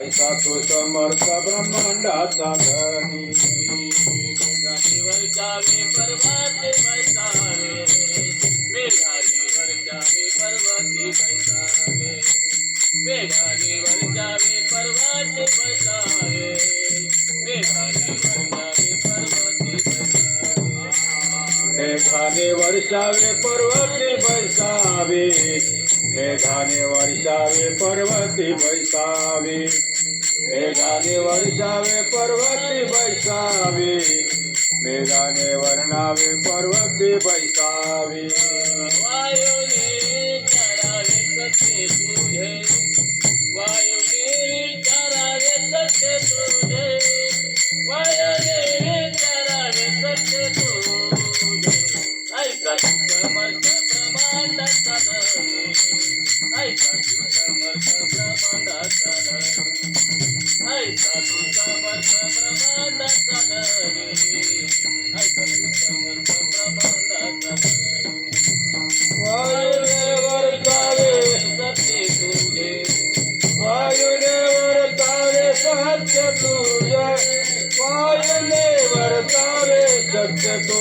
ऐसा तो समर्थ ब्रह्मांडाचा धनी मेघानीवर जावे पर्वती बैसावे मेघानीवर जावे पर्वती बैसावे मेघानीवर जावे पर्वती बैसावे मेघानीवर जावे पर्वती बैसावे मेघाने वर्षावे पर्वती बैसावे मेघाने वर्षावे पर्वती बैसावे मेघाने वर्षावे पर्वती बैसावे मेघाने वर्णावे पर्वती बैसावे वायुने चरावे सत्य तुझे वायुने चरावे सत्य तुझे वायुने चरावे सत्य तुझे ऐका समर्थ ब्रह्मांडाचा धनी ऐका समर्थ ब्रह्मांडाचा धनी ऐका समर्थ ब्रह्मांडाचा धनी ऐका समर्थ ब्रह्मांडाचा धनी वायुने वर्षावे सत्य तुझे वायुने वर्षावे सत्य तुझे वायुने वर्षावे सत्य तुझे